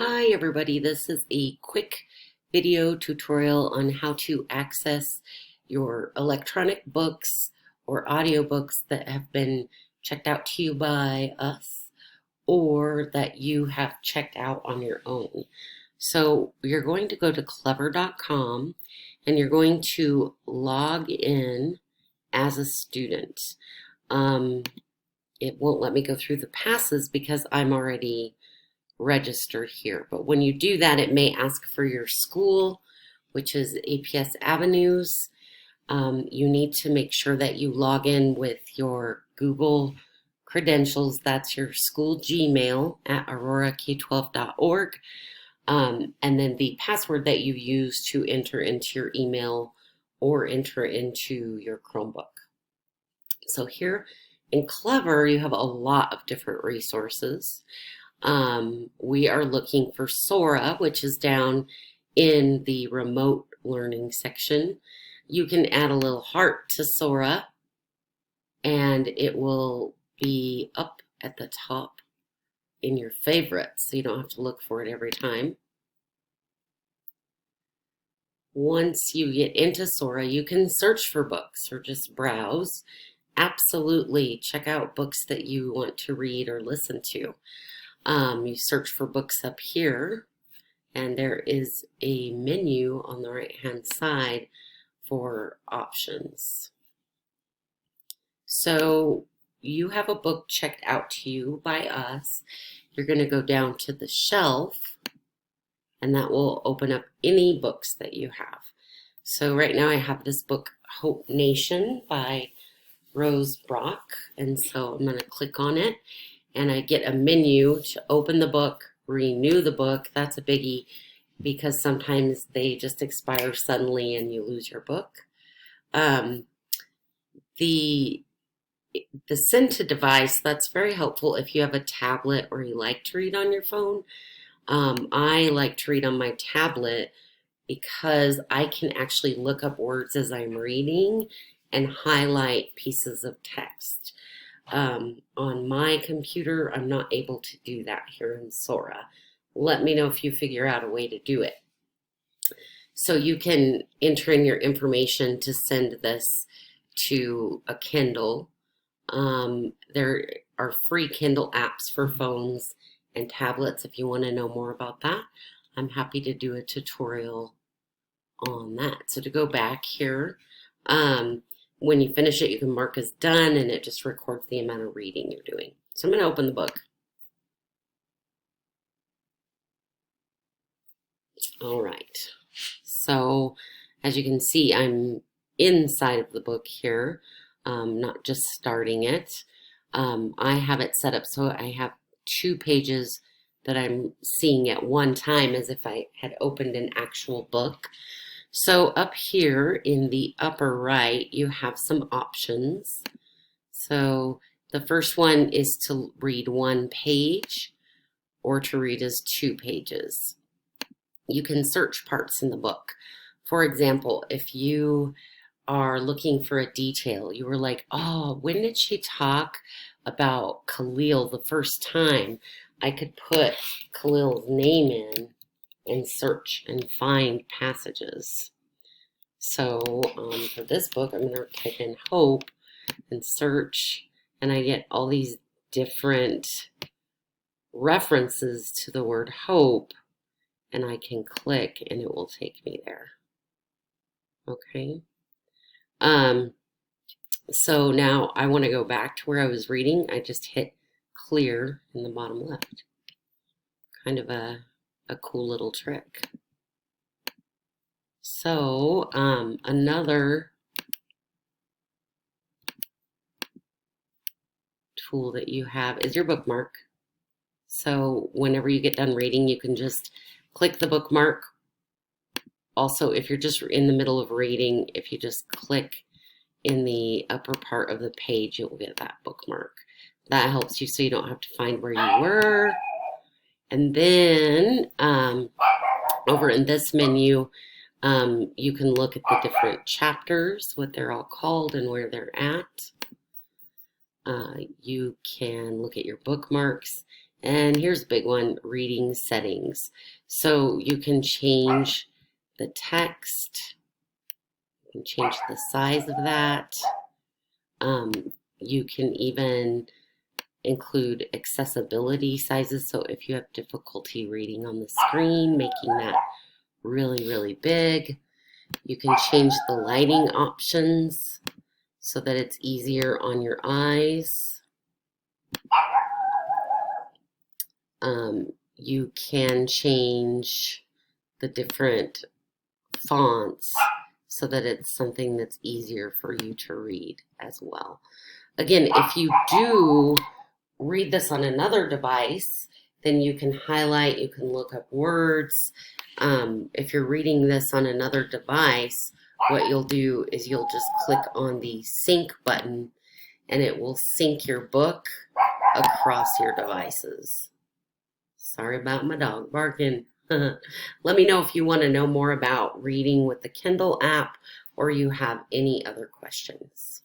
Hi everybody, this is a quick video tutorial on how to access your electronic books or audiobooks that have been checked out to you by us or that you have checked out on your own. So you're going to go to clever.com and you're going to log in as a student. It won't let me go through the passes because I'm already registered here. But when you do that, it may ask for your school, which is APS Avenues. You need to make sure that you log in with your Google credentials. That's your school Gmail at aurorak12.org. And then the password that you use to enter into your email or enter into your Chromebook. So here in Clever, you have a lot of different resources. We are looking for Sora, which is down in the remote learning section. You can add a little heart to Sora and it will be up at the top in your favorites, so you don't have to look for it every time. Once you get into Sora, you can search for books or just browse. Absolutely check out books that you want to read or listen to. You search for books up here, and there is a menu on the right-hand side for options. So you have a book checked out to you by us. You're going to go down to the shelf, and that will open up any books that you have. So right now I have this book, Hope Nation by Rose Brock, and so I'm going to click on it. And I get a menu to open the book, renew the book. That's a biggie because sometimes they just expire suddenly and you lose your book. The send to device, that's very helpful if you have a tablet or you like to read on your phone. I like to read on my tablet because I can actually look up words as I'm reading and highlight pieces of text. On my computer, I'm not able to do that here in Sora. Let me know if you figure out a way to do it. So you can enter in your information to send this to a Kindle. There are free Kindle apps for phones and tablets if you want to know more about that. I'm happy to do a tutorial on that. So to go back here, when you finish it, you can mark as done, and it just records the amount of reading you're doing. So I'm going to open the book. All right. So as you can see, I'm inside of the book here, not just starting it. I have it set up so I have 2 pages that I'm seeing at one time as if I had opened an actual book. So up here in the upper right, you have some options. So the first one is to read 1 page or to read as 2 pages. You can search parts in the book. For example, if you are looking for a detail, you were like, oh, when did she talk about Khalil the first time? I could put Khalil's name in and search and find passages. So for this book, I'm going to type in hope and search, and I get all these different references to the word hope, and I can click and it will take me there. Okay. So now I want to go back to where I was reading. I just hit clear in the bottom left. Kind of a cool little trick. So another tool that you have is your bookmark. So whenever you get done reading, you can just click the bookmark. Also, if you're just in the middle of reading, if you just click in the upper part of the page, you'll get that bookmark. That helps you so you don't have to find where you were. And then over in this menu, you can look at the different chapters, what they're all called and where they're at. You can look at your bookmarks And here's a big one, reading settings. So you can change the text, you can change the size of that. You can even include accessibility sizes. So if you have difficulty reading on the screen, making that really, really big. You can change the lighting options so that it's easier on your eyes. You can change the different fonts so that it's something that's easier for you to read as well. Again, if you do read this on another device, then you can highlight, you can look up words. If you're reading this on another device, what you'll do is you'll just click on the sync button and it will sync your book across your devices. Sorry about my dog barking. Let me know if you want to know more about reading with the Kindle app or you have any other questions.